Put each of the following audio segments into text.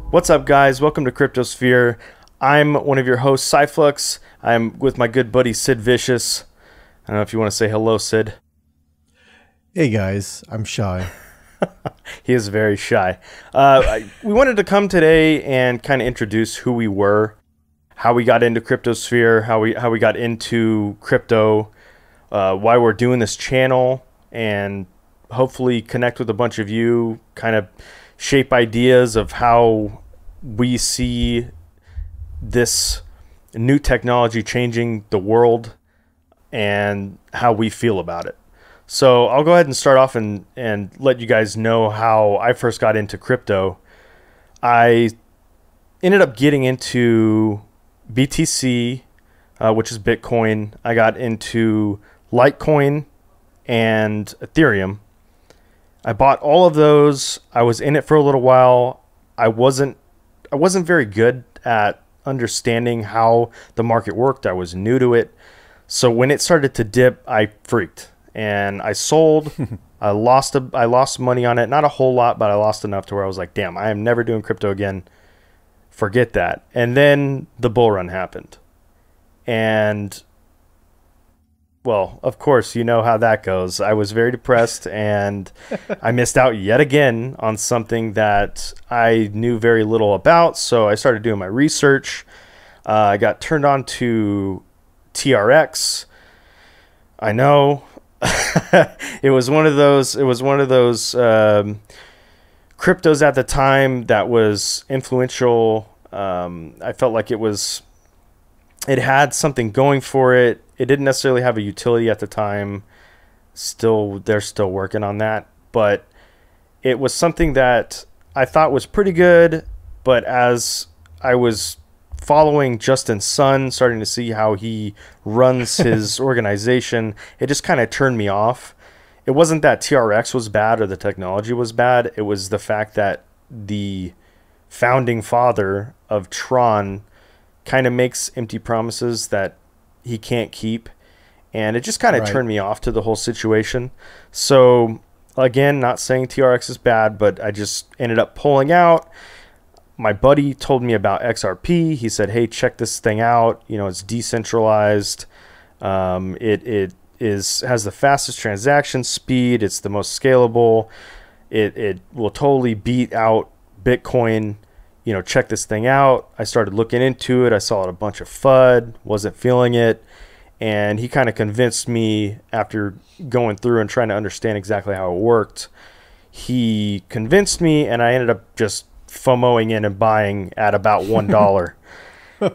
What's up, guys? Welcome to CryptoSphere. I'm one of your hosts, CyPhlux. I'm with my good buddy, Sid Vicious. I don't know if you want to say hello, Sid. Hey, guys. I'm shy. He is very shy. We wanted to come today and kind of introduce who we were, how we got into CryptoSphere, how we got into crypto, why we're doing this channel, and hopefully connect with a bunch of you, kind of shape ideas of how we see this new technology changing the world and how we feel about it. So I'll go ahead and start off and let you guys know how I first got into crypto. I ended up getting into BTC, which is Bitcoin. I got into Litecoin and Ethereum. I bought all of those. I was in it for a little while. I wasn't very good at understanding how the market worked. I was new to it. So when it started to dip, I freaked and I sold. I lost money on it. Not a whole lot, but I lost enough to where I was like, damn, I am never doing crypto again. Forget that. And then the bull run happened. And well, of course, you know how that goes. I was very depressed and I missed out yet again on something that I knew very little about. So I started doing my research. I got turned on to TRX. I know it was one of those cryptos at the time that was influential. I felt like it had something going for it. It didn't necessarily have a utility at the time. They're still working on that. But it was something that I thought was pretty good. But as I was following Justin's son, starting to see how he runs his organization, it just kind of turned me off. It wasn't that TRX was bad or the technology was bad. It was the fact that the founding father of Tron kind of makes empty promises that he can't keep, and it just kind of turned me off to the whole situation. So again, not saying TRX is bad, but I just ended up pulling out. My buddy told me about XRP. He said, hey, check this thing out. You know, it's decentralized. It has the fastest transaction speed. It's the most scalable. It will totally beat out Bitcoin. You know, check this thing out. I started looking into it. I saw it a bunch of FUD, wasn't feeling it. And he kind of convinced me after going through and trying to understand exactly how it worked. He convinced me, and I ended up just FOMOing in and buying at about $1.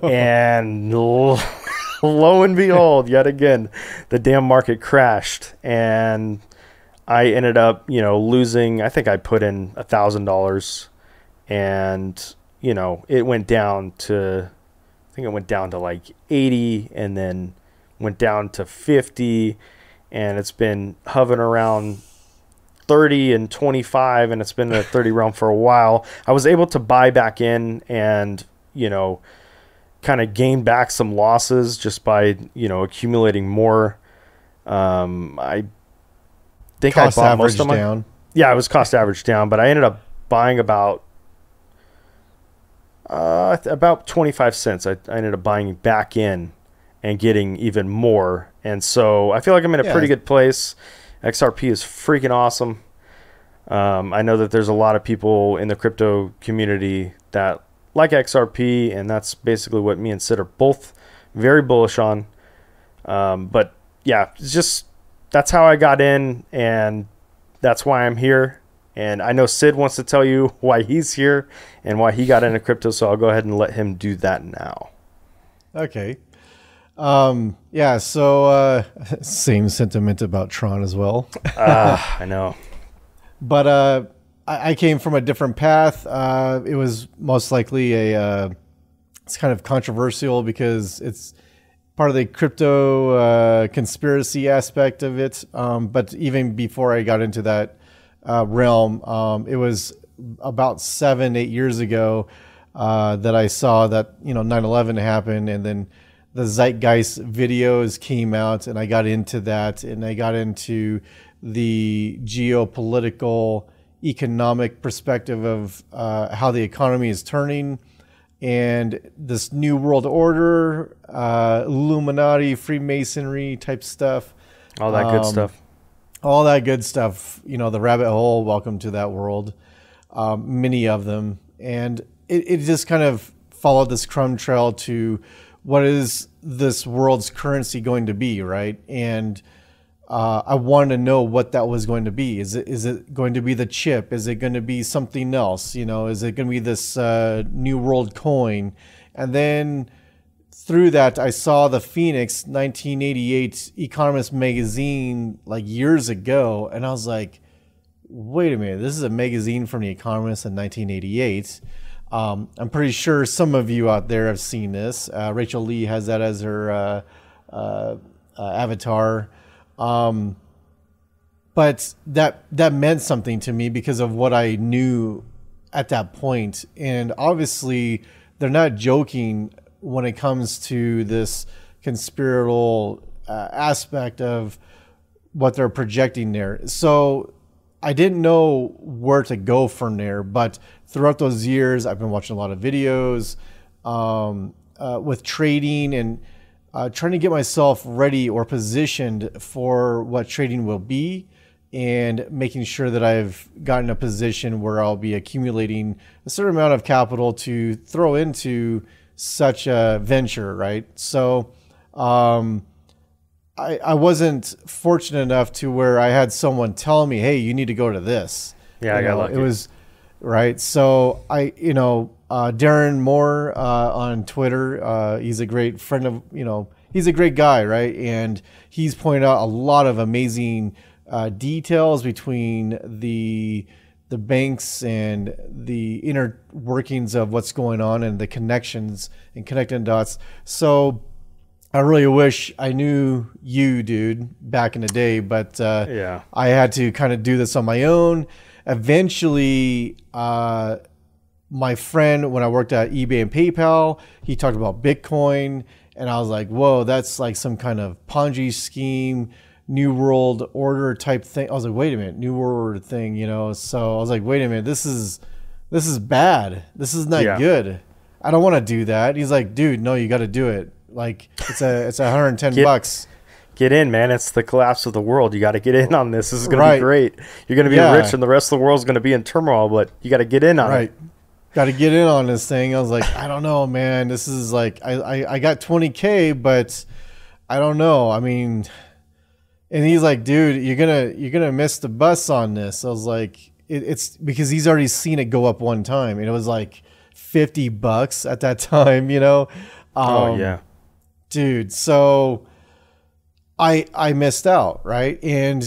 And lo and behold, yet again, the damn market crashed. And I ended up, losing, I think I put in $1,000. And it went down to, I think it went down to like 80 and then went down to 50. And it's been hovering around 30 and 25, and it's been in the 30 realm for a while. I was able to buy back in and, kind of gain back some losses just by, accumulating more. I think cost I bought most of down. Yeah, it was cost average down, but I ended up buying about 25 cents. I ended up buying back in and getting even more. And so I feel like I'm in a pretty good place. XRP is freaking awesome. I know that there's a lot of people in the crypto community that like XRP, and that's basically what me and Sid are both very bullish on. But yeah, it's just, that's how I got in, and that's why I'm here. And I know Sid wants to tell you why he's here and why he got into crypto, so I'll go ahead and let him do that now. Okay. Same sentiment about Tron as well. I know. But I came from a different path. It was most likely it's kind of controversial because it's part of the crypto conspiracy aspect of it. But even before I got into that realm, it was about 7-8 years ago that I saw that 9/11 happened, and then the Zeitgeist videos came out, and I got into that, and I got into the geopolitical economic perspective of how the economy is turning and this new world order, Illuminati, Freemasonry type stuff. All that good stuff. All that good stuff. You know, the rabbit hole, welcome to that world. Many of them. And it just kind of followed this crumb trail to what is this world's currency going to be, right? And I wanted to know what that was going to be. Is it going to be the chip? Is it going to be something else? You know, is it going to be this new world coin? And then through that, I saw the Phoenix 1988 Economist magazine like years ago, and I was like, wait a minute, this is a magazine from the Economist in 1988. I'm pretty sure some of you out there have seen this. Rachel Lee has that as her avatar. But that meant something to me because of what I knew at that point. And obviously, they're not joking when it comes to this conspiratorial aspect of what they're projecting there. So I didn't know where to go from there, but throughout those years, I've been watching a lot of videos with trading and trying to get myself ready or positioned for what trading will be, and making sure that I've gotten a position where I'll be accumulating a certain amount of capital to throw into such a venture, right? So I wasn't fortunate enough to where I had someone tell me, hey, you need to go to this. Yeah, I got lucky. It was right. So Darren Moore on Twitter, he's a great friend of, he's a great guy, right? And he's pointed out a lot of amazing details between the banks and the inner workings of what's going on and the connections and connecting dots. So I really wish I knew you, dude, back in the day, but I had to kind of do this on my own. Eventually, my friend, when I worked at eBay and PayPal, he talked about Bitcoin, and I was like, whoa, that's like some kind of Ponzi scheme, New World Order type thing. I was like, wait a minute, New World Order thing, So I was like, wait a minute, this is bad. This is not good. I don't want to do that. He's like, dude, no, you got to do it. Like it's $110. Get in, man. It's the collapse of the world. You got to get in on this. This is going to be great. You're going to be rich, and the rest of the world's going to be in turmoil. But you got to get in on it. Got to get in on this thing. I was like, I don't know, man. This is like I got 20K, but I don't know. I mean, and he's like, dude, you're gonna miss the bus on this. I was like, it's because he's already seen it go up one time, and it was like $50 at that time, Oh yeah. Dude, so I missed out, right? And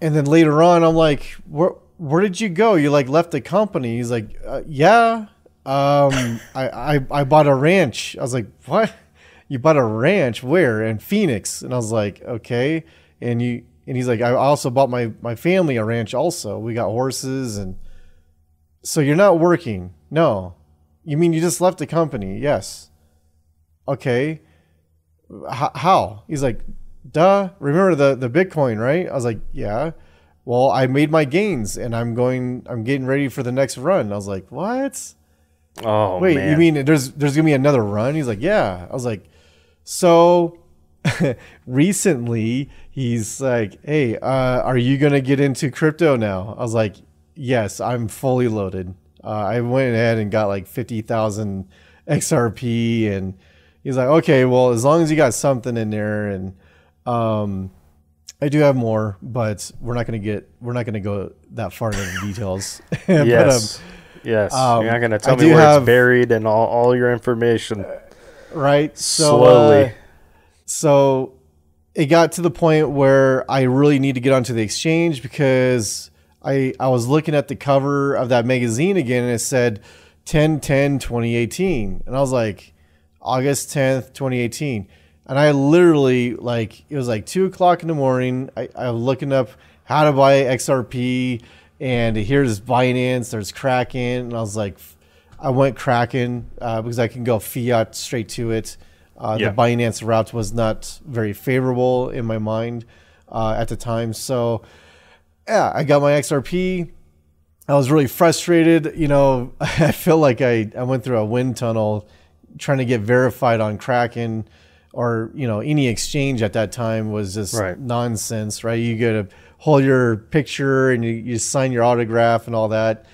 and then later on, I'm like, where did you go? You like left the company? He's like, yeah. I bought a ranch. I was like, what? You bought a ranch? Where? In Phoenix? And I was like, okay. And he's like, I also bought my family a ranch also. We got horses. And so you're not working? No. You mean you just left the company? Yes. Okay. How? He's like, duh. Remember the Bitcoin, right? I was like, yeah. Well, I made my gains and I'm getting ready for the next run. I was like, what? Oh, wait, man. you mean there's gonna be another run? He's like, yeah. I was like, so recently he's like, hey, are you gonna get into crypto now? I was like, yes, I'm fully loaded. I went ahead and got like 50,000 XRP, and he's like, okay, well, as long as you got something in there, and I do have more, but we're not going to go that far into the details. Yes. Yes. You're not going to tell me where it's buried and all your information. Right. Slowly. So it got to the point where I really need to get onto the exchange because I was looking at the cover of that magazine again, and it said 10/10/2018. And I was like, August 10th, 2018. And I literally, it was like 2 o'clock in the morning. I was looking up how to buy XRP, and here's Binance, there's Kraken. And I was like, I went Kraken because I can go fiat straight to it. The Binance route was not very favorable in my mind at the time. So, yeah, I got my XRP. I was really frustrated. You know, I feel like I went through a wind tunnel trying to get verified on Kraken, or, you know, any exchange at that time was just Right. nonsense, right? You got to hold your picture and you sign your autograph and all that,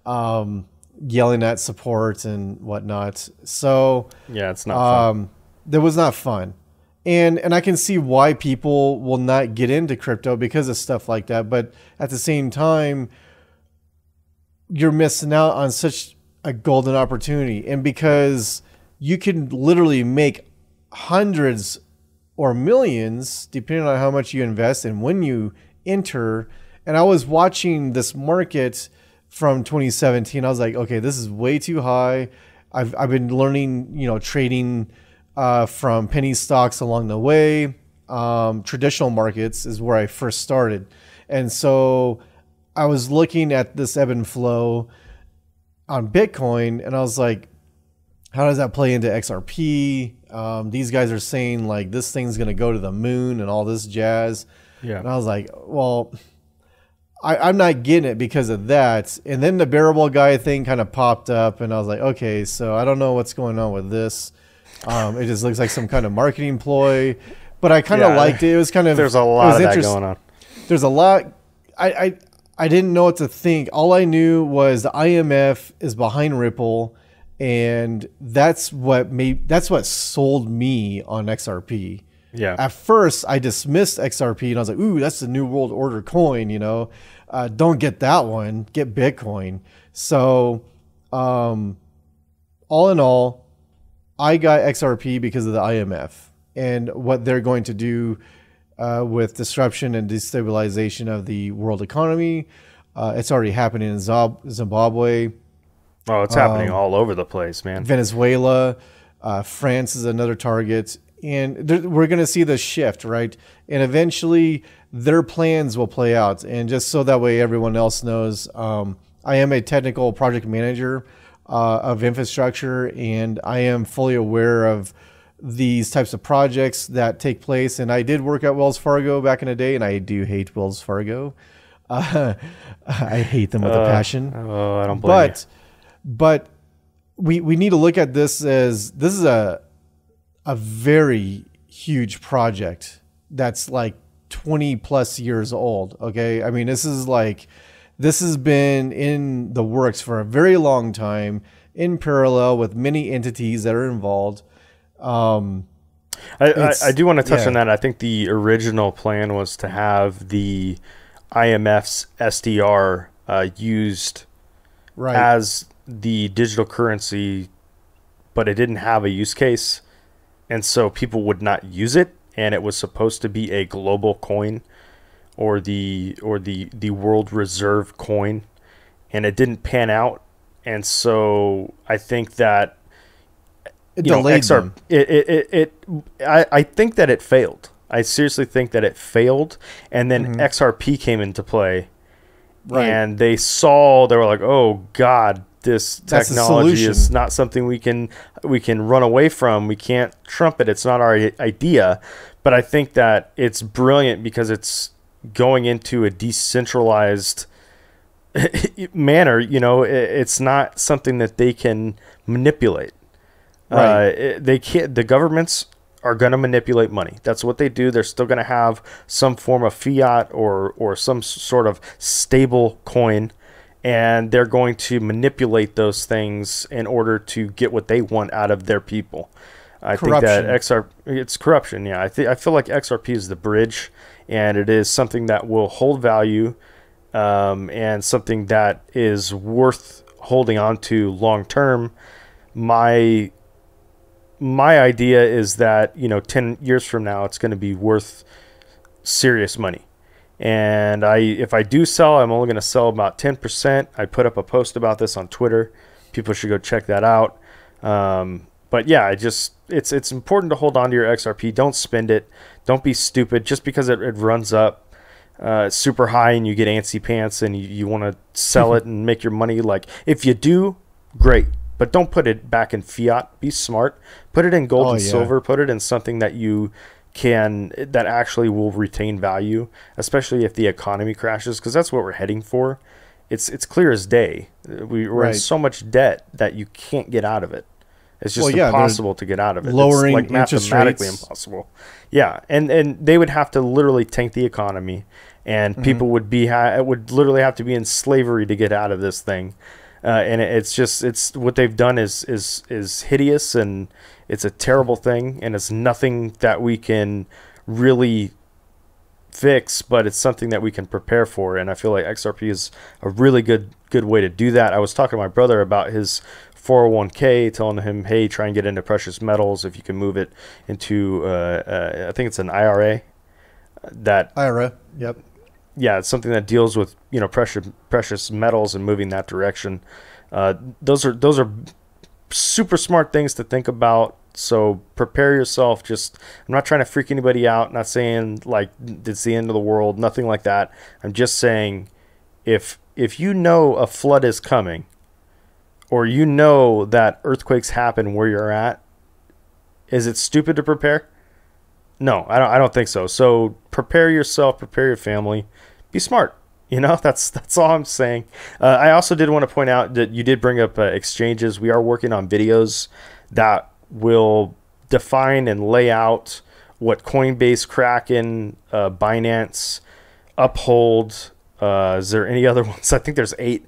yelling at support and whatnot. So Yeah, it's not fun. that was not fun. And I can see why people will not get into crypto because of stuff like that. But at the same time, you're missing out on such a golden opportunity. And because you can literally make hundreds or millions depending on how much you invest and when you enter. And I was watching this market from 2017. I was like, okay, this is way too high. I've been learning, you know, trading from penny stocks along the way. Traditional markets is where I first started. And so I was looking at this ebb and flow on Bitcoin, and I was like, how does that play into XRP? These guys are saying like this thing's going to go to the moon and all this jazz. Yeah. And I was like, well, I'm not getting it because of that. And then the bearable guy thing kind of popped up, and I was like, okay, so I don't know what's going on with this. It just looks like some kind of marketing ploy, but I kind of liked it. It was kind of, there's a lot of that going on. There's a lot. I didn't know what to think. All I knew was the IMF is behind Ripple, and that's what sold me on XRP. Yeah. At first, I dismissed XRP, and I was like, "Ooh, that's the New World Order coin." You know, don't get that one. Get Bitcoin. So, all in all, I got XRP because of the IMF and what they're going to do with disruption and destabilization of the world economy. It's already happening in Zimbabwe. Oh, it's happening all over the place, man. Venezuela, France is another target. And we're going to see the shift, right? And eventually their plans will play out. And just so that way everyone else knows, I am a technical project manager of infrastructure, and I am fully aware of these types of projects that take place. And I did work at Wells Fargo back in the day, and I do hate Wells Fargo. I hate them with a passion. Oh, I don't blame you. But we need to look at this as this is a very huge project that's like 20 plus years old. Okay. I mean, this has been in the works for a very long time in parallel with many entities that are involved. I do want to touch on that. I think the original plan was to have the IMF's SDR used as the digital currency, but it didn't have a use case. And so people would not use it, and it was supposed to be a global coin or the world reserve coin, and it didn't pan out. And so I think that it delayed them. I think that it failed. I seriously think that it failed, and then XRP came into play, and they were like, "Oh God, this technology is not something we can run away from. We can't trump it. It's not our idea." But I think that it's brilliant because it's going into a decentralized manner. You know, it's not something that they can manipulate. They can't. The governments are going to manipulate money. That's what they do. They're still going to have some form of fiat or some sort of stable coin, and they're going to manipulate those things in order to get what they want out of their people. I think that it's corruption. Yeah, I feel like XRP is the bridge, and it is something that will hold value, and something that is worth holding on to long term. My idea is that 10 years from now it's going to be worth serious money. And if I do sell, I'm only going to sell about 10%. I put up a post about this on Twitter. People should go check that out. But yeah, it's important to hold on to your XRP. Don't spend it. Don't be stupid. Just because it runs up super high and you get antsy pants and you want to sell it and make your money. Like, if you do, great. But don't put it back in fiat. Be smart. Put it in gold and silver. Put it in something that that actually will retain value, especially if the economy crashes, because that's what we're heading for. it's clear as day. We're in so much debt that you can't get out of it. It's just impossible to get out of it. Lowering it's like mathematically impossible. Yeah, and they would have to literally tank the economy, and people would literally have to be in slavery to get out of this thing. And it's what they've done is hideous, and it's a terrible thing, and it's nothing that we can really fix, but it's something that we can prepare for. And I feel like XRP is a really good way to do that. I was talking to my brother about his 401k, telling him, hey, try and get into precious metals if you can move it into I think it's an IRA. Yep. Yeah, it's something that deals with precious metals and moving that direction. Those are super smart things to think about. So prepare yourself. I'm not trying to freak anybody out. Not saying like it's the end of the world. Nothing like that. I'm just saying, if you know a flood is coming, or you know that earthquakes happen where you're at, is it stupid to prepare? No, I don't think so. So prepare yourself, prepare your family, be smart. That's all I'm saying. I also did want to point out that you did bring up exchanges. We are working on videos that will define and lay out what Coinbase, Kraken, Binance, Uphold. Is there any other ones? I think there's eight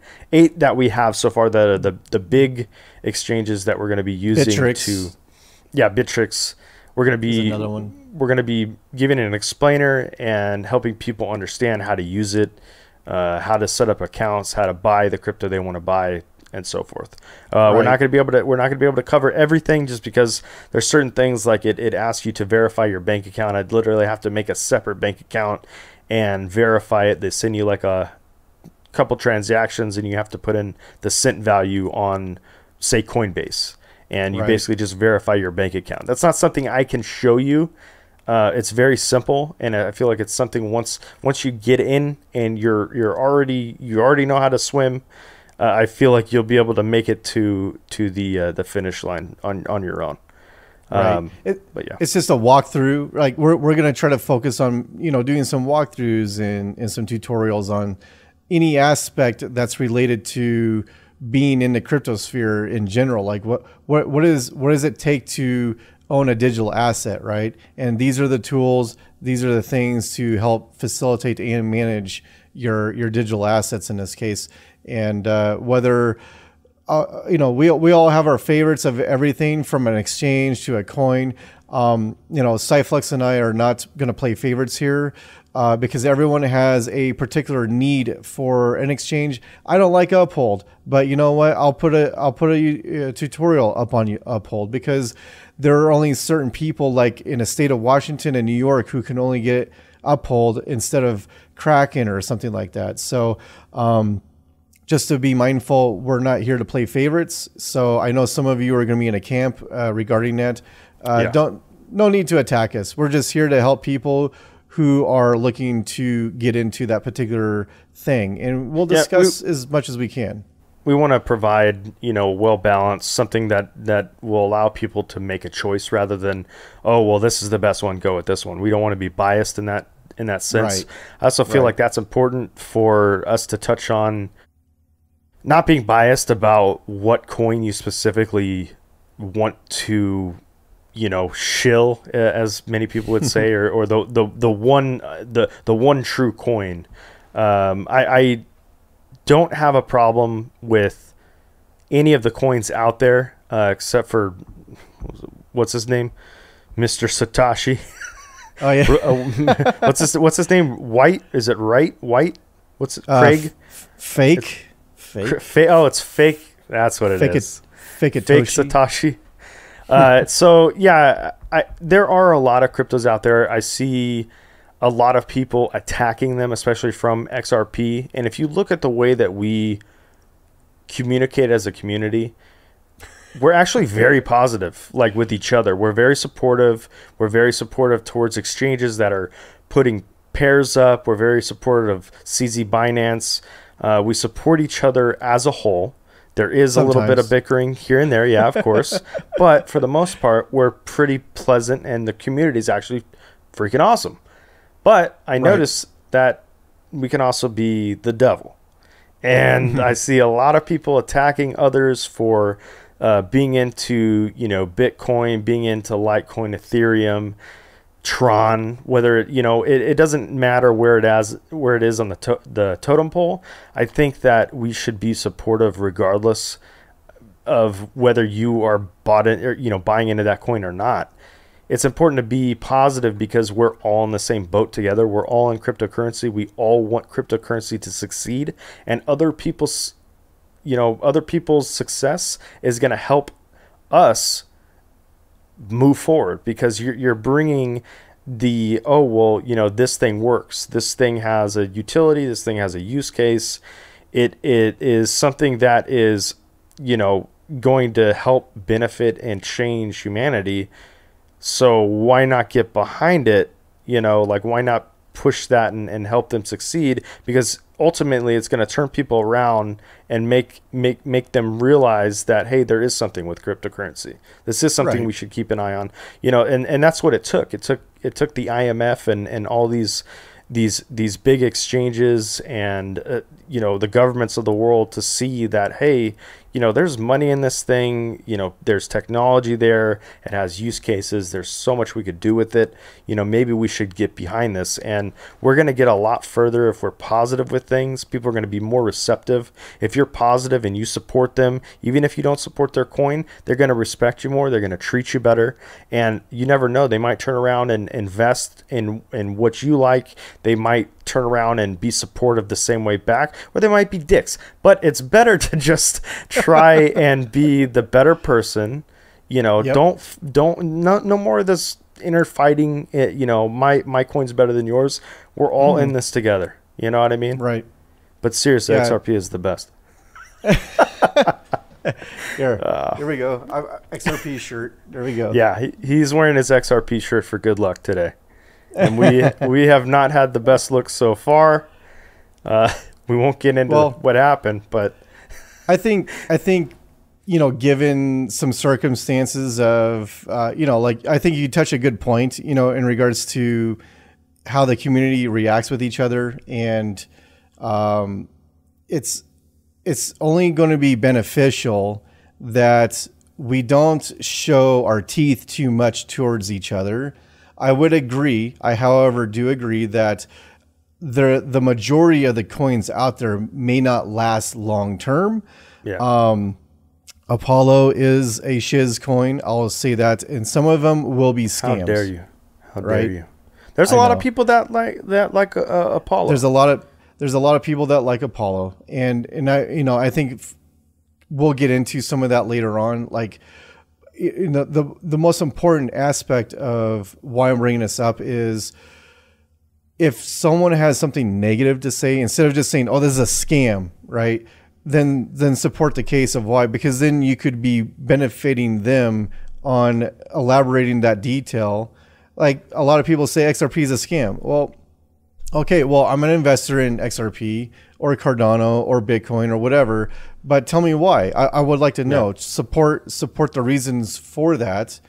that we have so far that are the big exchanges that we're going to be using. Bittrex. Bittrex. We're going to be another one. We're going to be giving an explainer and helping people understand how to use it, how to set up accounts, how to buy the crypto they want to buy, and so forth. We're not going to be able to cover everything, just because there's certain things like it asks you to verify your bank account. I'd literally have to make a separate bank account and verify it. They send you like a couple transactions, and you have to put in the cent value on, say, Coinbase, and you basically just verify your bank account. That's not something I can show you. It's very simple, and I feel like it's something once you get in and you already know how to swim. I feel like you'll be able to make it to the finish line on your own. Right. But yeah, it's just a walkthrough. Like we're gonna try to focus on doing some walkthroughs and some tutorials on any aspect that's related to being in the CryptoSphere in general. Like what does it take to own a digital asset, right? And these are the tools, these are the things to help facilitate and manage your digital assets in this case. And whether we all have our favorites of everything from an exchange to a coin. CyPhlux and I are not going to play favorites here because everyone has a particular need for an exchange. I don't like Uphold, but you know what? I'll put a tutorial up on Uphold, because there are only certain people, like in a state of Washington and New York, who can only get Uphold instead of Kraken or something like that. So just to be mindful, we're not here to play favorites. So I know some of you are going to be in a camp regarding that. No need to attack us. We're just here to help people who are looking to get into that particular thing, and we'll discuss as much as we can. We want to provide, well balanced, something that will allow people to make a choice rather than, oh, well, this is the best one, go with this one. We don't want to be biased in that sense. Right. I also feel like that's important for us to touch on, not being biased about what coin you specifically want to, shill, as many people would say, or the one true coin. I don't have a problem with any of the coins out there, except for what's his name, Mr. Satoshi. Oh yeah. What's his name? White? Is it right? White? What's it? Craig? Fake. Oh, it's fake. That's what it is. Fake Satoshi. So yeah, there are a lot of cryptos out there. I see a lot of people attacking them, especially from XRP. And if you look at the way that we communicate as a community, we're actually very positive, like with each other. We're very supportive. We're very supportive towards exchanges that are putting pairs up. We're very supportive of CZ Binance. We support each other as a whole. There is a little bit of bickering here and there, yeah, of course. But for the most part, we're pretty pleasant, and the community is actually freaking awesome. But I notice that we can also be the devil. And I see a lot of people attacking others for being into, Bitcoin, being into Litecoin, Ethereum, Tron, whether it doesn't matter where it is on the totem pole. I think that we should be supportive regardless of whether you are buying into that coin or not. It's important to be positive because we're all in the same boat together. We're all in cryptocurrency. We all want cryptocurrency to succeed, and other people's success is going to help us move forward, because you're bringing this thing works. This thing has a utility. This thing has a use case. It is something that is, going to help benefit and change humanity. So why not get behind it? Why not push that and help them succeed? Because ultimately it's going to turn people around and make them realize that, hey, there is something with cryptocurrency. This is something we should keep an eye on. And that's what it took. It took the IMF and all these big exchanges and the governments of the world to see that, hey, there's money in this thing. There's technology there. It has use cases. There's so much we could do with it. Maybe we should get behind this. And we're going to get a lot further if we're positive with things. People are going to be more receptive. If you're positive and you support them, even if you don't support their coin, they're going to respect you more. They're going to treat you better. And you never know. They might turn around and invest in what you like. They might turn around and be supportive the same way back, or they might be dicks. But it's better to just try and be the better person. Don't no more of this inner fighting. My coin's better than yours. We're all in this together. You know what I mean? Right. But seriously, XRP is the best. Here we go. XRP shirt. There we go. Yeah, he's wearing his XRP shirt for good luck today. And we have not had the best look so far. We won't get into what happened, but I think given some circumstances of I think you touch a good point, in regards to how the community reacts with each other, and it's only going to be beneficial that we don't show our teeth too much towards each other. I would agree. I, however, do agree that the majority of the coins out there may not last long term. Yeah. Apollo is a shiz coin. I'll say that, and some of them will be scams. How dare you? How dare you? There's a lot of people that like Apollo. There's a lot of people that like Apollo, and I think we'll get into some of that later on. Like, the most important aspect of why I'm bringing this up is if someone has something negative to say, instead of just saying, "Oh, this is a scam," right? Then support the case of why, because then you could be benefiting them on elaborating that detail. Like, a lot of people say XRP is a scam. Well, okay, well, I'm an investor in XRP or Cardano or Bitcoin or whatever, but tell me why. I would like to know. Yeah. Support the reasons for that.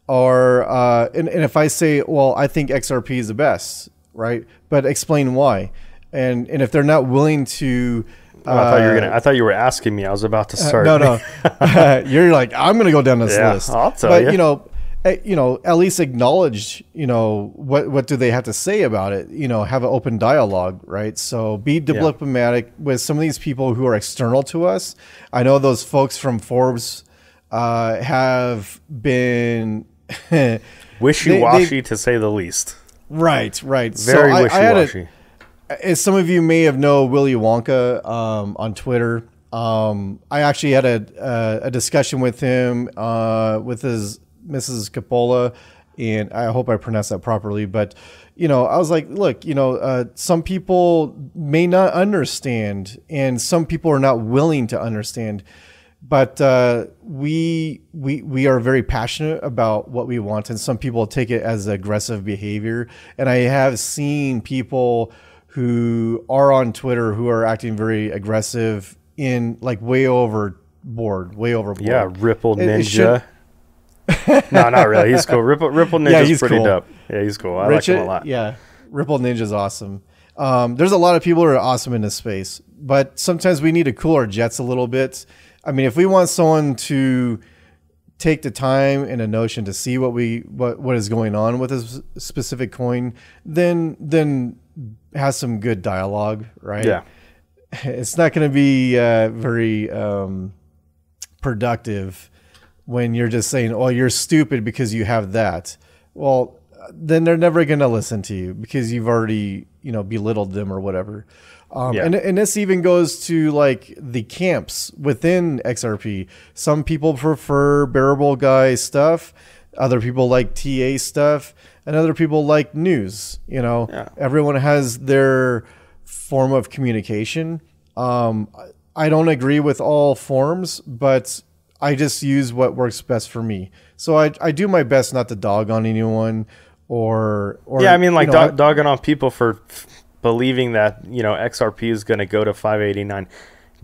Or and if I say, well, I think XRP is the best, right? But explain why. And if they're not willing to, I thought you were asking me. I was about to start. No. You're like, I'm going to go down this list. I'll tell you. At least acknowledge, what do they have to say about it? Have an open dialogue, right? So be diplomatic with some of these people who are external to us. I know those folks from Forbes have been wishy-washy to say the least. Right. Very wishy-washy. As some of you may have known Willy Wonka on Twitter. I actually had a discussion with him with his Mrs. Coppola, and I hope I pronounced that properly. But I was like, look, some people may not understand, and some people are not willing to understand. But we are very passionate about what we want, and some people take it as aggressive behavior. And I have seen people who are on Twitter who are acting very aggressive in way overboard. Yeah, Ripple Ninja. No, not really. He's cool. Ripple Ninja's pretty dope. Yeah, he's cool. I like him a lot. Yeah, Ripple Ninja's awesome. There's a lot of people who are awesome in this space, but sometimes we need to cool our jets a little bit. I mean, if we want someone to take the time and a notion to see what is going on with a specific coin, then has some good dialogue, right? Yeah. It's not going to be very productive when you're just saying, "Oh, you're stupid because you have that." Well, then they're never going to listen to you because you've already, belittled them or whatever. And this even goes to like the camps within XRP. Some people prefer bearable guy stuff. Other people like TA stuff, and other people like news. Everyone has their form of communication. I don't agree with all forms, but I just use what works best for me. So I do my best not to dog on anyone or yeah, I mean, like dogging on people for believing that, XRP is going to go to 589.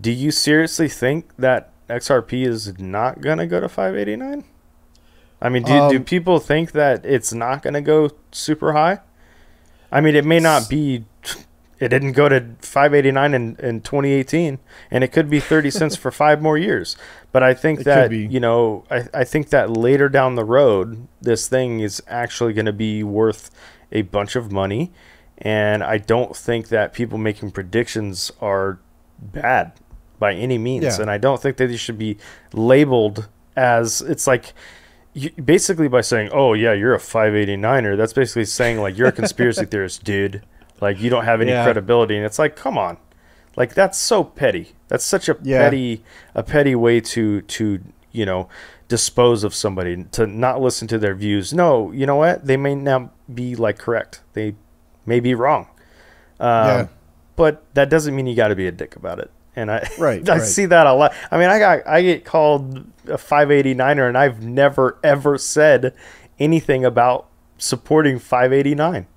Do you seriously think that XRP is not going to go to 589? I mean, do people think that it's not going to go super high? I mean, it may not be. It didn't go to 589 in 2018, and it could be 30 cents for 5 more years. But I think that, I think that later down the road, this thing is actually going to be worth a bunch of money. And I don't think that people making predictions are bad by any means. Yeah. And I don't think that they should be labeled as, it's like, basically by saying, oh, yeah, you're a 589er, that's basically saying, like, you're a conspiracy theorist, dude. Like, you don't have any credibility. And it's like, come on. Like, that's so petty. That's such a petty way to dispose of somebody, to not listen to their views. No, you know what? They may not be, like, correct. They may be wrong. But that doesn't mean you got to be a dick about it. And I see that a lot. I mean, I get called a 589er, and I've never, ever said anything about supporting 589.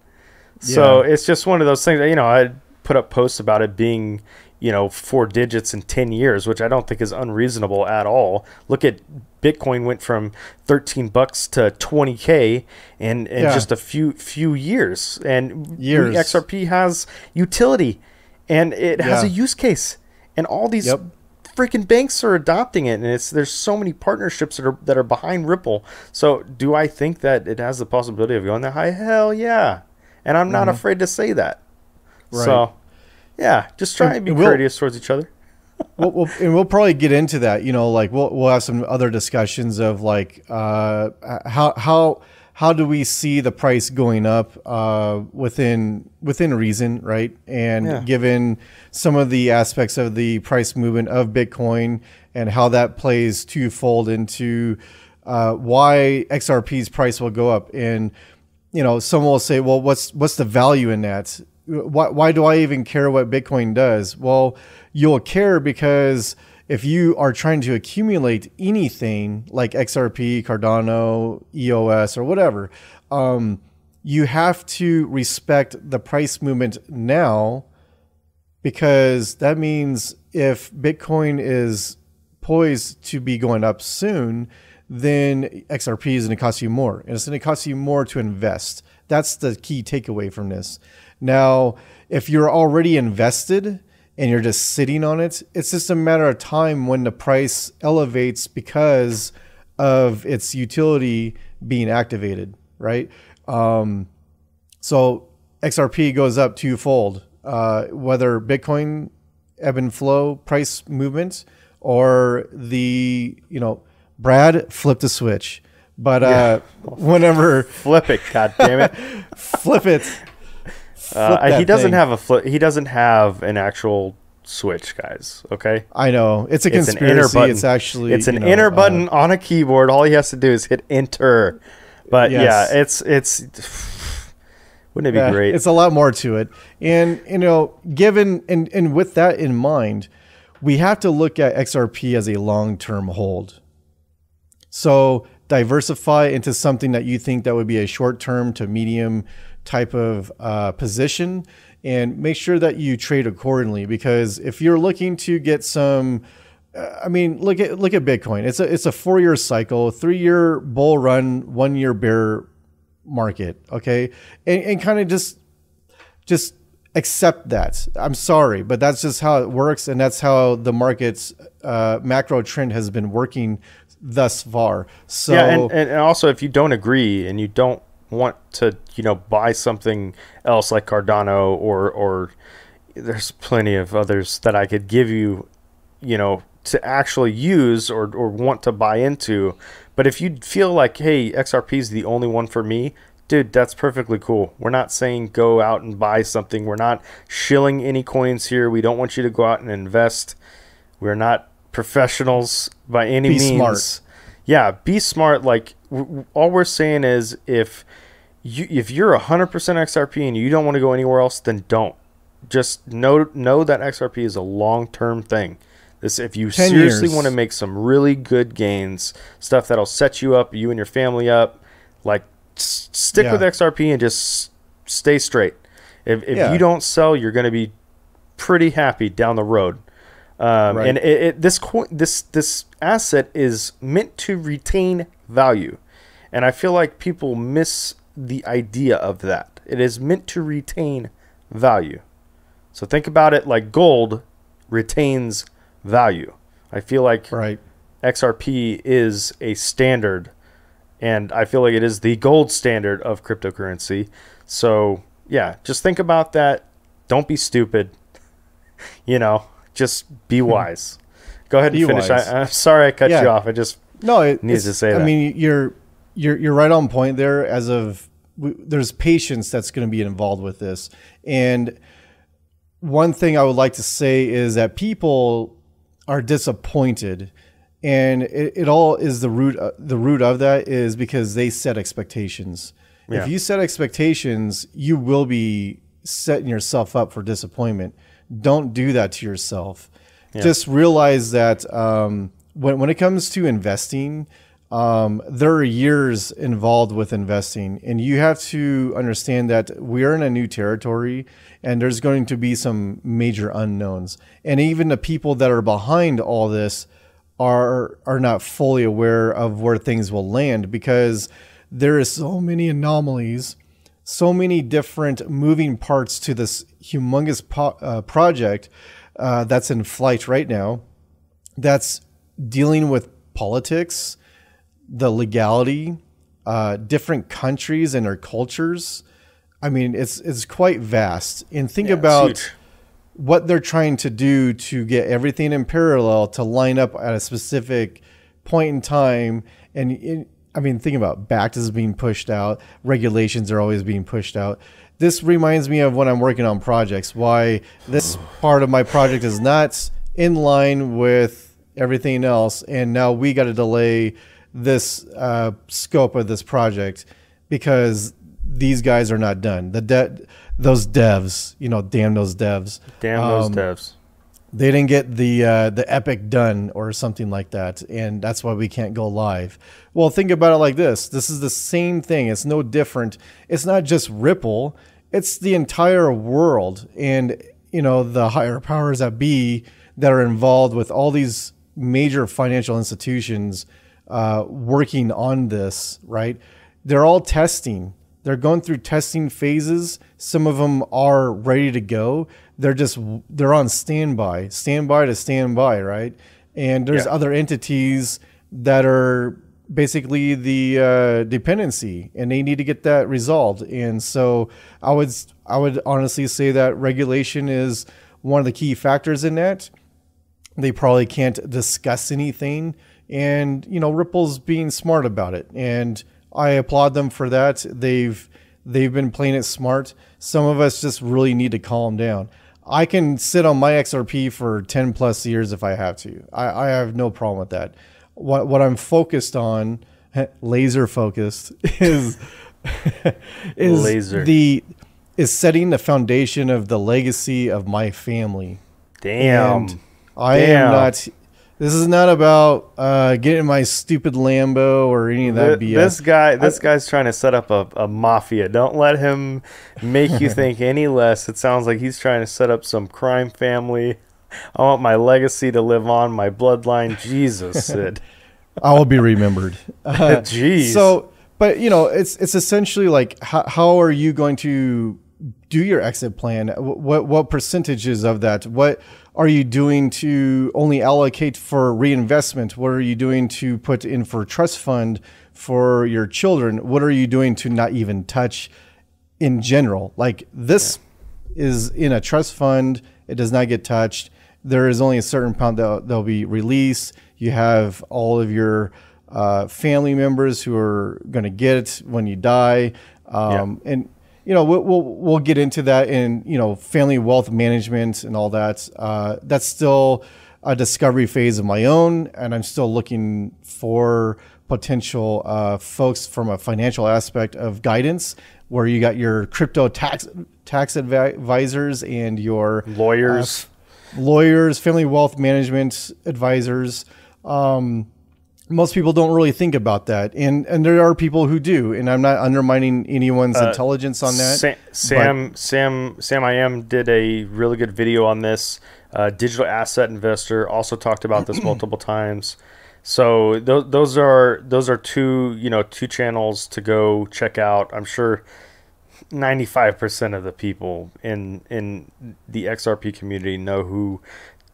So it's just one of those things that, I put up posts about it being, 4 digits in 10 years, which I don't think is unreasonable at all. Look at Bitcoin went from $13 to $20K in just a few years. And XRP has utility, and it has a use case. And all these freaking banks are adopting it, and there's so many partnerships that are behind Ripple. So do I think that it has the possibility of going that high? Hell yeah. And I'm not afraid to say that. Right. So, yeah, just try and be courteous towards each other. we'll probably get into that. Like we'll have some other discussions of like how do we see the price going up within reason, right? And given some of the aspects of the price movement of Bitcoin and how that plays twofold into why XRP's price will go up. And someone will say, well, what's the value in that? Why do I even care what Bitcoin does? Well, you'll care because if you are trying to accumulate anything like XRP, Cardano, EOS, or whatever, you have to respect the price movement now, because that means if Bitcoin is poised to be going up soon, then XRP is going to cost you more. And it's going to cost you more to invest. That's the key takeaway from this. Now, if you're already invested and you're just sitting on it, it's just a matter of time when the price elevates because of its utility being activated, right? So XRP goes up twofold, whether Bitcoin ebb and flow price movement or the, Brad flipped a switch, but whenever flip it, god damn it, flip it. He doesn't have a flip. He doesn't have an actual switch, guys. Okay, I know it's a conspiracy. An enter button. It's actually an enter button on a keyboard. All he has to do is hit enter. But it's wouldn't it be great? It's a lot more to it, and given and with that in mind, we have to look at XRP as a long-term hold. So diversify into something that you think that would be a short-term to medium type of position, and make sure that you trade accordingly. Because if you're looking to get some, look at Bitcoin. It's a 4-year cycle, 3-year bull run, 1-year bear market. Okay, and kind of just accept that. I'm sorry, but that's just how it works, and that's how the market's macro trend has been working thus far. So yeah, and also if you don't agree and you don't want to, buy something else like Cardano or there's plenty of others that I could give you, to actually use or want to buy into. But if you feel like, hey, XRP is the only one for me, dude, that's perfectly cool. We're not saying go out and buy something. We're not shilling any coins here. We don't want you to go out and invest. We're not professionals by any means. Be smart. Yeah, be smart. Like, all we're saying is if you're 100% XRP and you don't want to go anywhere else, then don't. Just know that XRP is a long-term thing. If you seriously want to make some really good gains, stuff that'll set you up, you and your family up, like, stick with XRP and just stay straight. If you don't sell, you're going to be pretty happy down the road. Right. And this asset is meant to retain value, and I feel like people miss the idea of that. It is meant to retain value. So think about it like gold retains value. I feel like XRP is a standard, and I feel like it is the gold standard of cryptocurrency. So yeah, just think about that. Don't be stupid. Just be wise. Go ahead and finish. I'm sorry I cut you off. I just needed to say that. I mean, you're right on point there. There's patience that's going to be involved with this. And one thing I would like to say is that people are disappointed, and it all is the root of that is because they set expectations. Yeah. If you set expectations, you will be setting yourself up for disappointment. Don't do that to yourself. Yeah. Just realize that when it comes to investing, there are years involved with investing, and you have to understand that we're in a new territory, and there's going to be some major unknowns. And even the people that are behind all this are not fully aware of where things will land, because there is so many anomalies, so many different moving parts to this humongous project that's in flight right now, that's dealing with politics, the legality, different countries and their cultures. I mean, it's quite vast. And think about what they're trying to do to get everything in parallel to line up at a specific point in time. And think about BACTAs being pushed out. Regulations are always being pushed out. This reminds me of when I'm working on projects, why this part of my project is not in line with everything else. And now we got to delay this scope of this project because these guys are not done. Those devs, damn those devs. Damn those devs. They didn't get the epic done or something like that, and that's why we can't go live. Well, think about it like this. This is the same thing. It's no different. It's not just Ripple. It's the entire world, and the higher powers that be that are involved with all these major financial institutions working on this, right? They're all testing. They're going through testing phases. Some of them are ready to go. They're on standby to standby, right? And there's other entities that are basically the dependency, and they need to get that resolved. And so I would honestly say that regulation is one of the key factors in that. They probably can't discuss anything, and Ripple's being smart about it, and I applaud them for that. They've been playing it smart. Some of us just really need to calm down. I can sit on my XRP for 10 plus years if I have to. I have no problem with that. What I'm focused on, laser focused, is setting the foundation of the legacy of my family. Damn. And I am not. This is not about getting my stupid Lambo or any of that BS. This guy's trying to set up a mafia. Don't let him make you think any less. It sounds like he's trying to set up some crime family. I want my legacy to live on, my bloodline. Jesus, Sid. I will be remembered. Jeez. So, but it's essentially like, how are you going to do your exit plan? What percentages of that? What are you doing to only allocate for reinvestment? What are you doing to put in for trust fund for your children? What are you doing to not even touch in general? Like this is in a trust fund. It does not get touched. There is only a certain amount that'll be released. You have all of your family members who are going to get it when you die. And you know, we'll get into that in, you know, family wealth management and all that. That's still a discovery phase of my own, and I'm still looking for potential folks from a financial aspect of guidance, where you got your crypto tax advisors and your lawyers, family wealth management advisors. Most people don't really think about that, and there are people who do, and I'm not undermining anyone's intelligence on that. Sam I am did a really good video on this. Digital asset investor also talked about this multiple times. So those are two channels to go check out. I'm sure 95% of the people in the XRP community know who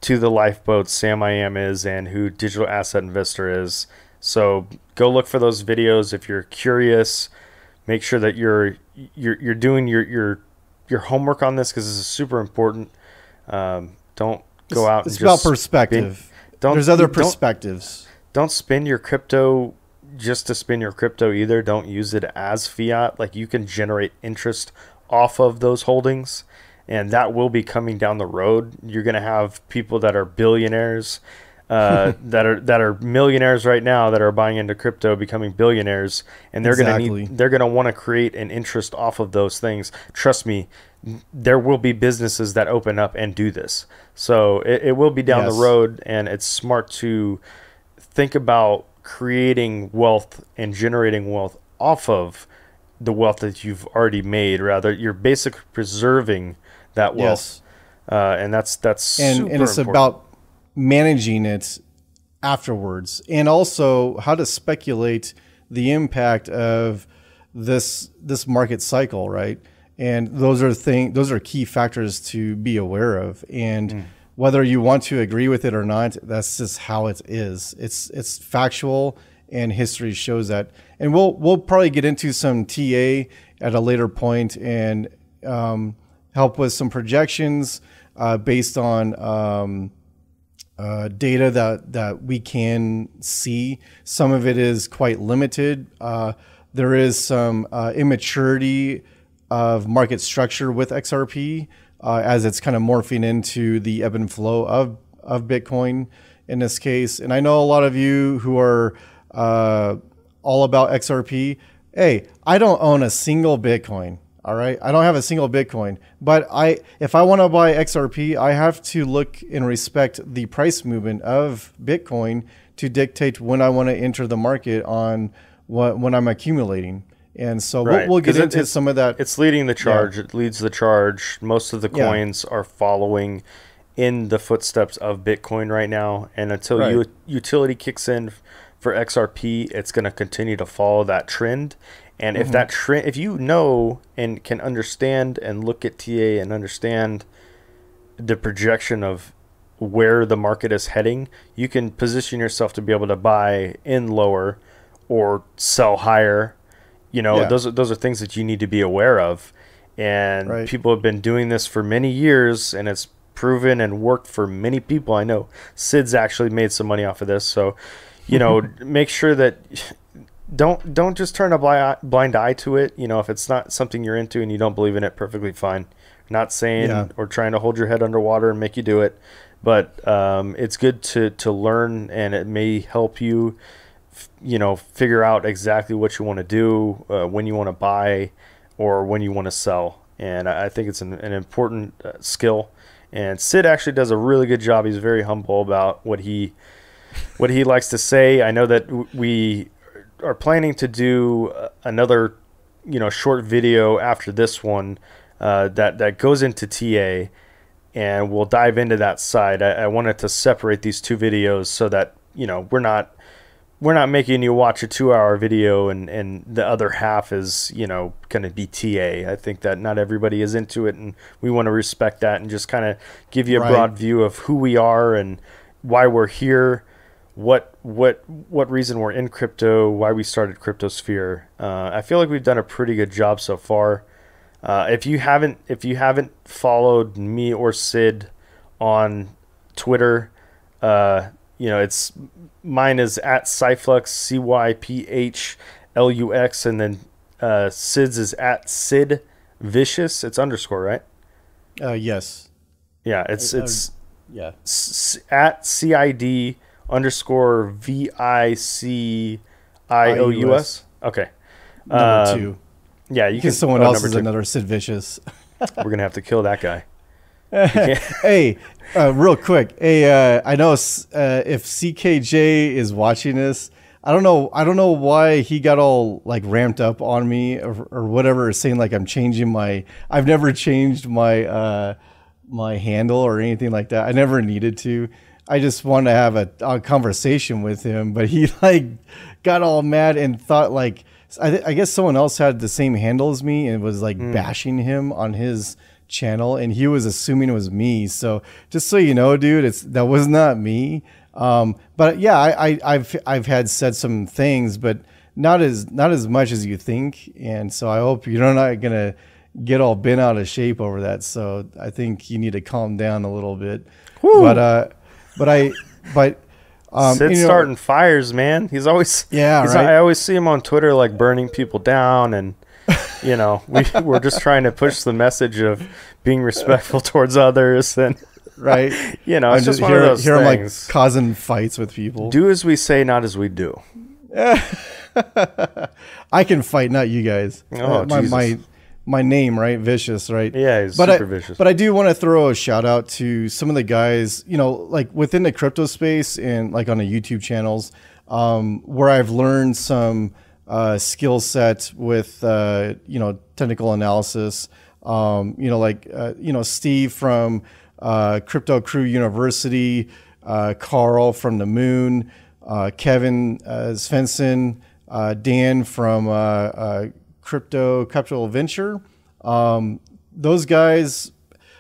To the Lifeboat Sam I Am is and who Digital Asset Investor is. So go look for those videos if you're curious. Make sure that you're doing your homework on this, because this is super important. Don't go out. It's about perspective. There's other perspectives. Don't spend your crypto just to spend your crypto either. Don't use it as fiat. Like, you can generate interest off of those holdings, and that will be coming down the road. You're going to have people that are billionaires, that are millionaires right now, that are buying into crypto, becoming billionaires, and they're going to want to create an interest off of those things. Trust me, there will be businesses that open up and do this. So it will be down the road, and it's smart to think about creating wealth and generating wealth off of the wealth that you've already made. Rather, you're basically preserving that wealth. And that's super and it's important. about managing it afterwards, and also how to speculate the impact of this market cycle, right? And those are key factors to be aware of. And whether you want to agree with it or not, that's just how it is. It's factual, and history shows that. And we'll probably get into some TA at a later point and help with some projections based on data that we can see. Some of it is quite limited. There is some immaturity of market structure with XRP as it's kind of morphing into the ebb and flow of Bitcoin in this case. And I know a lot of you who are all about XRP. Hey, I don't own a single Bitcoin. All right, I don't have a single Bitcoin, but if I want to buy XRP, I have to look and respect the price movement of Bitcoin to dictate when I want to enter the market on when I'm accumulating. And so we'll get into some of that. It's leading the charge. Yeah. It leads the charge. Most of the coins are following in the footsteps of Bitcoin right now. And until utility kicks in for XRP, it's going to continue to follow that trend. And if that trend, if you know and can understand and look at TA and understand the projection of where the market is heading, you can position yourself to be able to buy in lower or sell higher. You know, those are things that you need to be aware of. And people have been doing this for many years, and it's proven and worked for many people. I know Sid's actually made some money off of this. So, you know, make sure that don't just turn a blind eye to it. You know, if it's not something you're into and you don't believe in it, perfectly fine. Not saying or trying to hold your head underwater and make you do it, but it's good to learn, and it may help you, you know, figure out exactly what you want to do, when you want to buy or when you want to sell. And I think it's an important skill. And Sid actually does a really good job. He's very humble about what he likes to say. I know that we are planning to do another, you know, short video after this one that goes into TA, and we'll dive into that side. I wanted to separate these two videos so that, you know, we're not we're not making you watch a 2-hour video and the other half is, you know, going to be TA. I think that not everybody is into it, and we want to respect that and just kind of give you a broad view of who we are and why we're here, what reason we're in crypto, why we started CryptoSphere. I feel like we've done a pretty good job so far. If you haven't followed me or Sid on Twitter, you know, mine is at CyPhlux, CyPhlux, and then Sid's is at Sid Vicious. It's underscore, right? Yes. Yeah, it's yeah. At CID underscore VICIOUS. Okay. Number 2. Yeah, you can. Someone else is another Sid Vicious. We're gonna have to kill that guy. Hey, real quick. Hey, I know if CKJ is watching this, I don't know why he got all like ramped up on me or whatever, saying like I'm changing I've never changed my my handle or anything like that. I never needed to. I just wanted to have a conversation with him, but he like got all mad and thought like I guess someone else had the same handle as me and was like bashing him on his channel, and he was assuming it was me. So just so you know, dude, that was not me. But yeah, I've had said some things, but not as much as you think. And so I hope you're not gonna get all bent out of shape over that. So I think you need to calm down a little bit. Woo. But Sid's starting fires, man. He's always right. I always see him on Twitter like burning people down, and you know, we're just trying to push the message of being respectful towards others, and right. You know, it's just one of those things. I'm like causing fights with people. Do as we say, not as we do. I can fight, not you guys. Oh, my name, right? Vicious, right? Yeah, he's super vicious. But I do want to throw a shout out to some of the guys, you know, like within the crypto space and like on the YouTube channels, where I've learned some skill set with, you know, technical analysis. You know, like, you know, Steve from Crypto Crew University, Carl from the Moon, Kevin Svensson, Dan from Crypto Capital Venture. Those guys,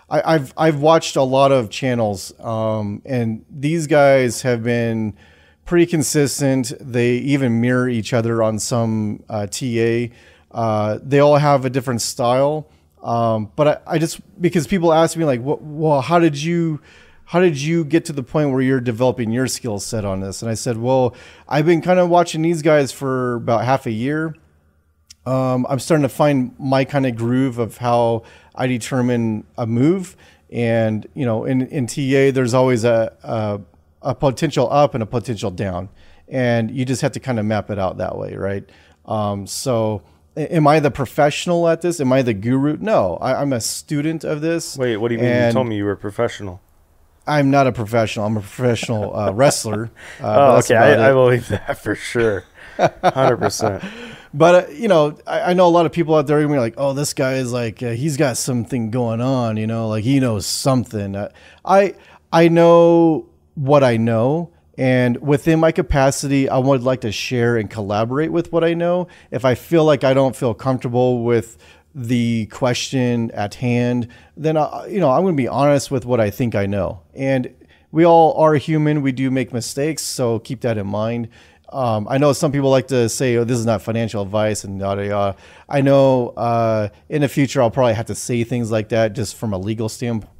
I've watched a lot of channels, and these guys have been pretty consistent. They even mirror each other on some TA. They all have a different style. But I just, because people ask me like, well, how did you get to the point where you're developing your skill set on this? And I said, well, I've been kind of watching these guys for about half a year. I'm starting to find my kind of groove of how I determine a move. And, you know, in TA, there's always a potential up and a potential down. And you just have to kind of map it out that way, right? So am I the professional at this? Am I the guru? No, I'm a student of this. Wait, what do you mean? You told me you were a professional. I'm not a professional. I'm a professional wrestler. Oh, okay. I believe that for sure. 100%. But, you know, I know a lot of people out there are going to be like, oh, this guy is like, he's got something going on, you know, like he knows something. I know what I know. And within my capacity, I would like to share and collaborate with what I know. If I feel like I don't feel comfortable with the question at hand, then, you know, I'm going to be honest with what I think I know. And we all are human. We do make mistakes. So keep that in mind. I know some people like to say, oh, this is not financial advice and yada, yada. I know in the future, I'll probably have to say things like that just from a legal standpoint.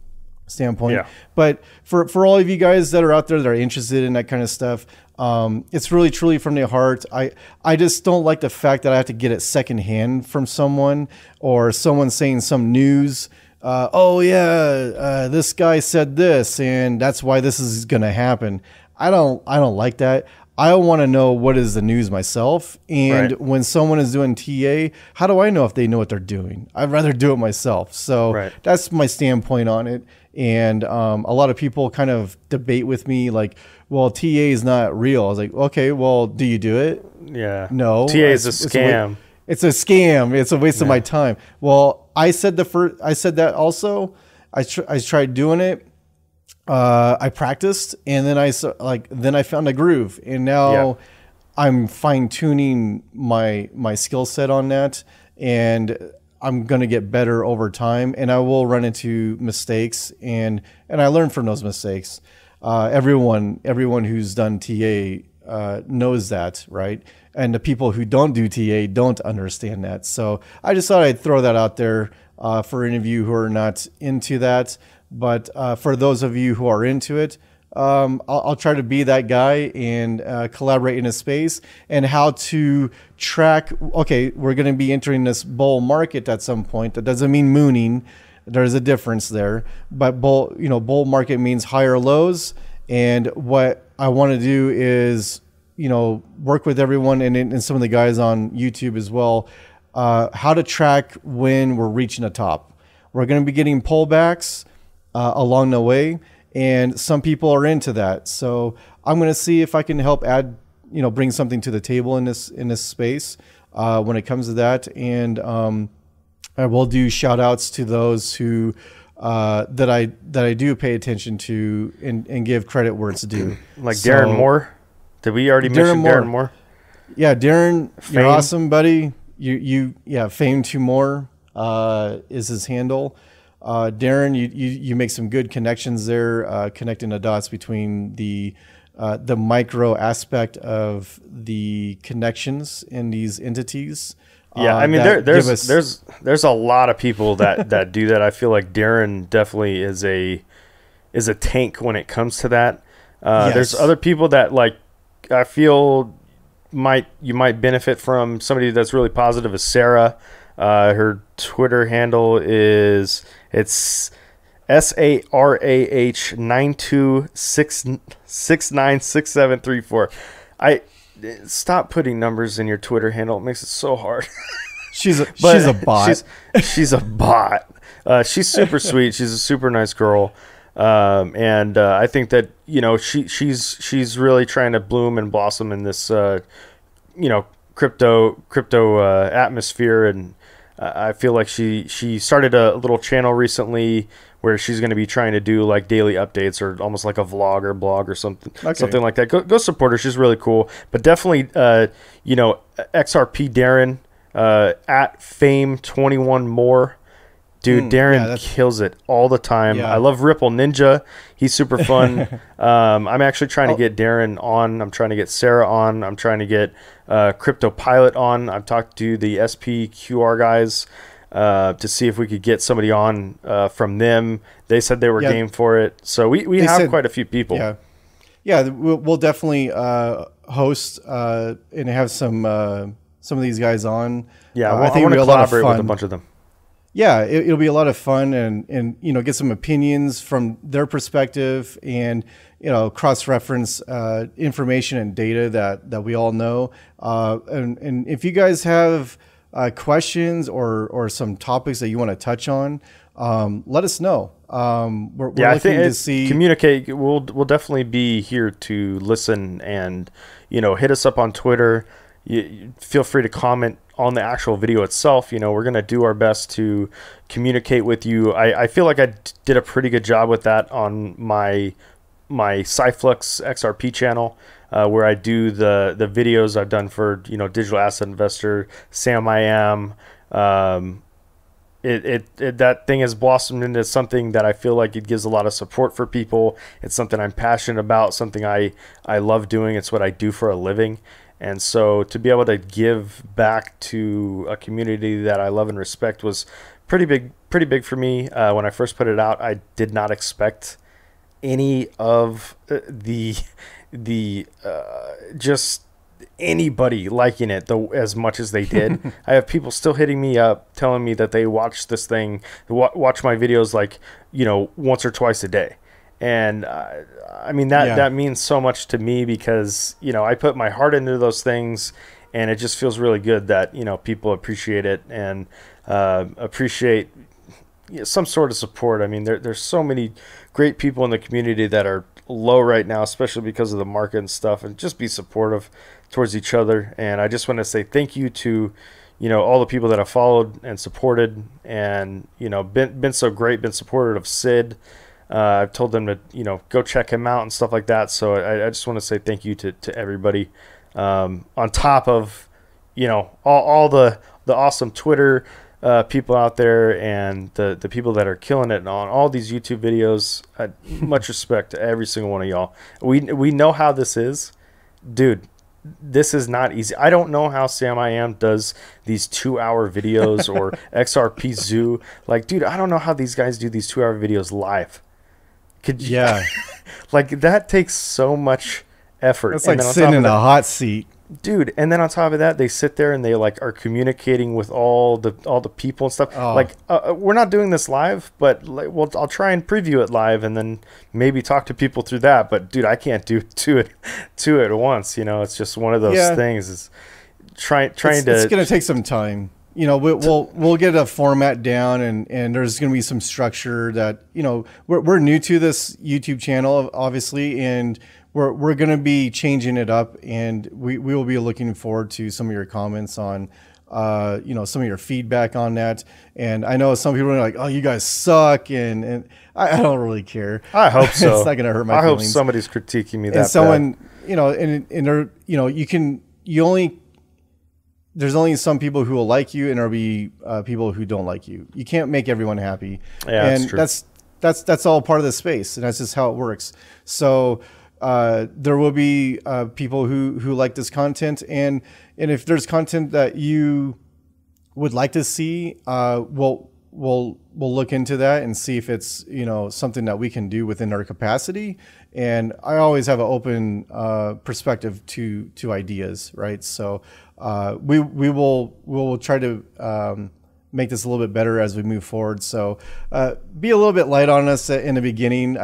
Yeah. But for all of you guys that are out there that are interested in that kind of stuff, it's really truly from the heart. I just don't like the fact that I have to get it secondhand from someone or someone saying some news. Oh yeah, this guy said this and that's why this is going to happen. I don't like that. I want to know what is the news myself. And when someone is doing TA, how do I know if they know what they're doing? I'd rather do it myself. So that's my standpoint on it. And a lot of people kind of debate with me like, well, TA is not real. I was like, okay, well, do you do it? Yeah. No. TA is a scam. It's a scam. It's a waste of my time. Well, I said that also. I tried doing it. I practiced, and then I found a groove, and now I'm fine tuning my skill set on that, and I'm going to get better over time. And I will run into mistakes, and I learn from those mistakes. Everyone who's done TA knows that, right? And the people who don't do TA don't understand that. So I just thought I'd throw that out there for any of you who are not into that. But for those of you who are into it, I'll try to be that guy and collaborate in a space, and how to track. Okay, we're going to be entering this bull market at some point. That doesn't mean mooning. There's a difference there. But bull market means higher lows. And what I want to do is, work with everyone and some of the guys on YouTube as well, how to track when we're reaching a top. We're going to be getting pullbacks along the way. And some people are into that. So I'm going to see if I can help add, bring something to the table in this space when it comes to that. And I will do shout outs to those who that I do pay attention to and give credit where it's due. Like Darren Moore. Did we already mention Darren Moore? Yeah, Darren, Fame. You're awesome, buddy. Fame 2 More is his handle. Darren, you make some good connections there, connecting the dots between the micro aspect of the connections in these entities. Yeah, I mean, there's a lot of people that do that. I feel like Darren definitely is a tank when it comes to that. Yes. There's other people that, like, I feel you might benefit from. Somebody that's really positive is Sarah. Her Twitter handle is SARAH 92696734. Stop putting numbers in your Twitter handle. It makes it so hard. She's a bot. She's a bot. She's super sweet. She's a super nice girl. And I think that, she's really trying to bloom and blossom in this, crypto atmosphere. And I feel like she started a little channel recently where she's going to be trying to do like daily updates, or almost like a vlog or blog or something like that. Go support her. She's really cool. But definitely, XRP Darren, at Fame 21 More. Dude, Darren kills it all the time. Yeah. I love Ripple Ninja. He's super fun. I'm actually trying to get Darren on. I'm trying to get Sarah on. I'm trying to get Crypto Pilot on. I've talked to the SPQR guys to see if we could get somebody on from them. They said they were game for it. So we have quite a few people. Yeah, we'll definitely host and have some of these guys on. Yeah, I think we'll collaborate with a bunch of them. Yeah, it'll be a lot of fun, and get some opinions from their perspective, and cross-reference information and data that we all know. And if you guys have questions or some topics that you want to touch on, let us know. We're looking to see, communicate. We'll definitely be here to listen, and hit us up on Twitter. You feel free to comment on the actual video itself. We're going to do our best to communicate with you. I feel like I did a pretty good job with that on my CyPhlux XRP channel, where I do the videos I've done for, Digital Asset Investor, Sam I Am. That thing has blossomed into something that I feel like it gives a lot of support for people. It's something I'm passionate about, something I love doing. It's what I do for a living. And so to be able to give back to a community that I love and respect was pretty big for me. When I first put it out, I did not expect any of just anybody liking it as much as they did. I have people still hitting me up telling me that they watch this thing, watch my videos like, once or twice a day. And I mean, that means so much to me, because I put my heart into those things, and it just feels really good that people appreciate it and appreciate some sort of support. I mean, there's so many great people in the community that are low right now, especially because of the market and stuff, and just be supportive towards each other. And I just want to say thank you to all the people that have followed and supported, and been so great, been supportive of Sid. I've told them to, go check him out and stuff like that. So I just want to say thank you to everybody. on top of, all the awesome Twitter people out there and the people that are killing it on all these YouTube videos. Much respect to every single one of y'all. We know how this is, dude. This is not easy. I don't know how Sam I Am does these 2-hour videos or XRP Zoo. Like, dude, I don't know how these guys do these 2-hour videos live. Could you, Yeah. like, that takes so much effort. That's like sitting in a hot seat. Dude, and then on top of that, they sit there and they like are communicating with all the people and stuff. Oh. Like, we're not doing this live, but I'll try and preview it live and then maybe talk to people through that. But dude, I can't do two at once. It's just one of those things. Is trying to. It's gonna take some time. We'll get a format down, and there's gonna be some structure that we're new to this YouTube channel, obviously, and we're going to be changing it up, and we will be looking forward to some of your comments on, some of your feedback on that. And I know some people are like, "Oh, you guys suck," and I don't really care. I hope so. It's not going to hurt my feelings. I hope feelings. somebody's critiquing me that and someone, bad. There's only some people who will like you, and there'll be people who don't like you. You can't make everyone happy. Yeah, and that's true. That's all part of the space, and that's just how it works. So there will be people who like this content, and if there's content that you would like to see, we'll look into that and see if it's something that we can do within our capacity. And I always have an open perspective to ideas, right? So we will try to make this a little bit better as we move forward. So be a little bit light on us in the beginning.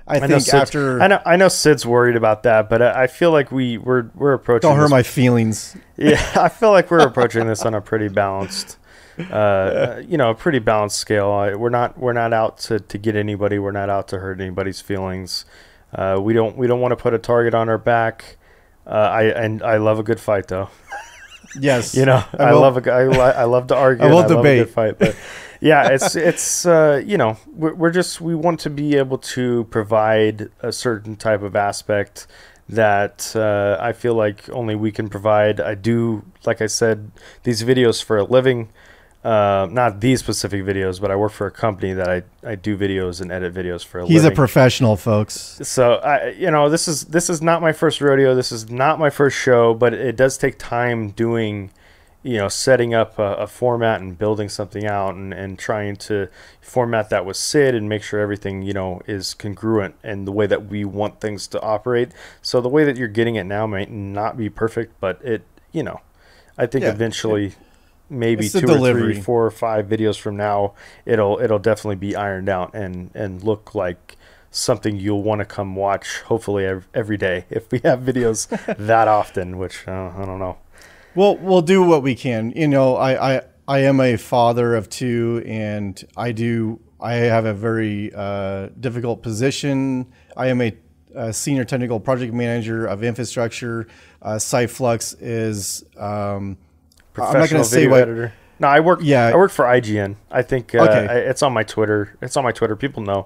I think after I know Sid's worried about that, but I feel like we're approaching. Don't hurt my feelings. Yeah, I feel like we're approaching this on a pretty balanced, pretty balanced scale. We're not out to get anybody. We're not out to hurt anybody's feelings. We don't want to put a target on our back. I love a good fight though. Yes, I love to argue. I will debate. Love a good fight, but yeah, it's we want to be able to provide a certain type of aspect that I feel like only we can provide. I do, like I said, these videos for a living. Not these specific videos, but I work for a company that I do videos and edit videos for a living. He's a professional, folks. So this is not my first rodeo. This is not my first show, but it does take time doing, setting up a format and building something out and trying to format that with Sid and make sure everything, is congruent and the way that we want things to operate. So the way that you're getting it now might not be perfect, but I think eventually. Maybe 2 or 3, 4 or 5 videos from now, it'll definitely be ironed out and look like something you'll want to come watch. Hopefully every day if we have videos that often, which I don't know. We'll do what we can. I am a father of 2, and I have a very difficult position. I am a senior technical project manager of infrastructure. CyPhlux is. I'm not going to say what editor. No, I work for IGN. I think it's on my Twitter. People know.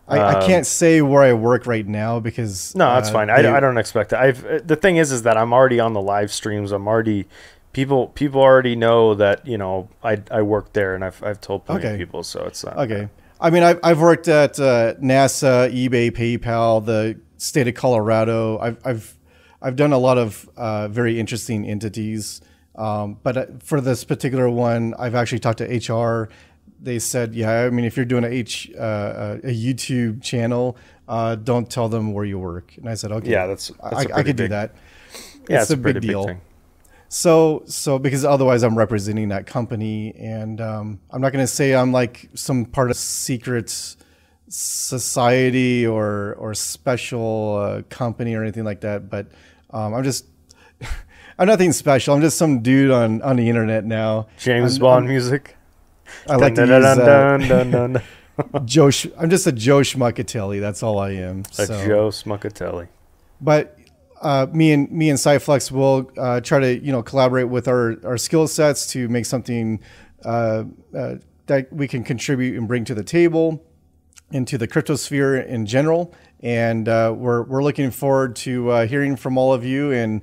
I can't say where I work right now because no, that's fine. I don't expect it. The thing is that I'm already on the live streams. I'm already people already know that I work there, and I've told plenty of people. So it's okay. I mean, I've worked at NASA, eBay, PayPal, the state of Colorado. I've done a lot of very interesting entities. But for this particular one, I've actually talked to HR. They said, if you're doing a YouTube channel, don't tell them where you work. And I said, okay, yeah, that's I could do that. Yeah, it's a big deal. Thing. So because otherwise I'm representing that company, and I'm not going to say I'm like some part of secret society or special company or anything like that. But I'm nothing special. I'm just some dude on the internet now. James Bond music. I like to use Joe. I'm just a Joe Schmuckatelli. That's all I am. Joe Schmuckatelli. But me and CyPhlux will try to collaborate with our skill sets to make something that we can contribute and bring to the table. into the CryptoSphere in general. And we're looking forward to hearing from all of you. And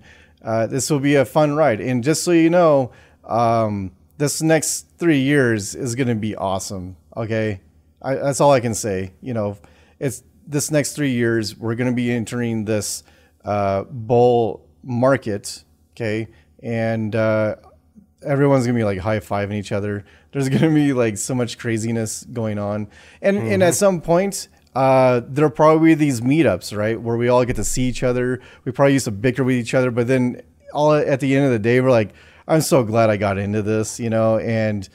this will be a fun ride. And just so you know, this next 3 years is going to be awesome. Okay, that's all I can say. You know, it's this next 3 years we're going to be entering this bull market. Okay, and everyone's gonna be like high-fiving each other. There's gonna be like so much craziness going on, and at some point, there'll probably be these meetups, right, where we all get to see each other. We probably used to bicker with each other, but then all at the end of the day, we're like, I'm so glad I got into this, you know. And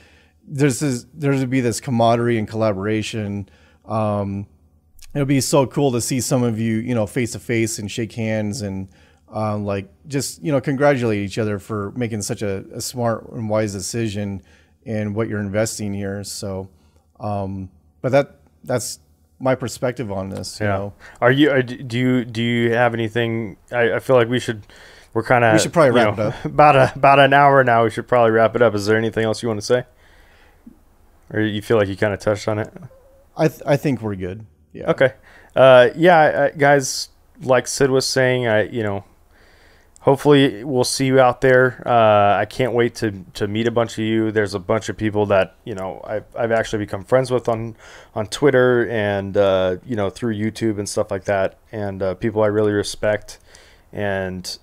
there's to be this camaraderie and collaboration. It'll be so cool to see some of you, you know, face to face and shake hands and like just, you know, congratulate each other for making such a smart and wise decision in what you're investing here. So, but that's my perspective on this. You know, do you have anything? I feel like we should probably wrap it up. About an hour now. We should probably wrap it up. Is there anything else you want to say, or you feel like you kind of touched on it? I think we're good. Yeah. Okay. Guys, like Sid was saying, you know, hopefully we'll see you out there. I can't wait to meet a bunch of you. There's a bunch of people that, you know, I've actually become friends with on Twitter and, you know, through YouTube and stuff like that. And people I really respect. And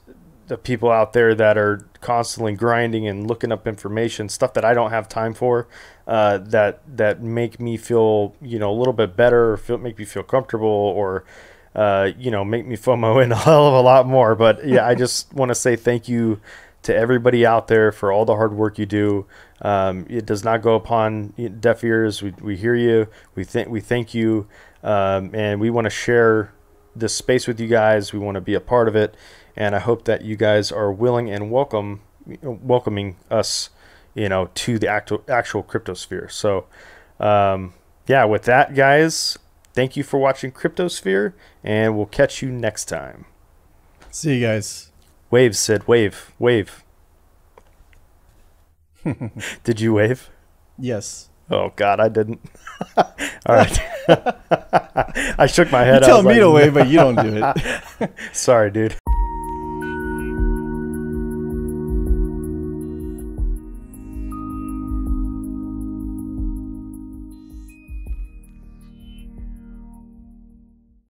the people out there that are constantly grinding and looking up information, stuff that I don't have time for, that make me feel, you know, a little bit better, or make me feel comfortable, or you know, make me FOMO in a hell of a lot more. But yeah, I just want to say thank you to everybody out there for all the hard work you do. It does not go upon deaf ears. We hear you. We thank you, and we want to share this space with you guys. We want to be a part of it, and I hope that you guys are willing and welcoming us, you know, to the actual CryptoSphere. So, yeah, with that, guys, thank you for watching CryptoSphere, and we'll catch you next time. See you guys. Wave, Sid. Wave. Did you wave? Yes. Oh, God, I didn't. All right. I shook my head. You tell me to wave, but you don't do it. Sorry, dude.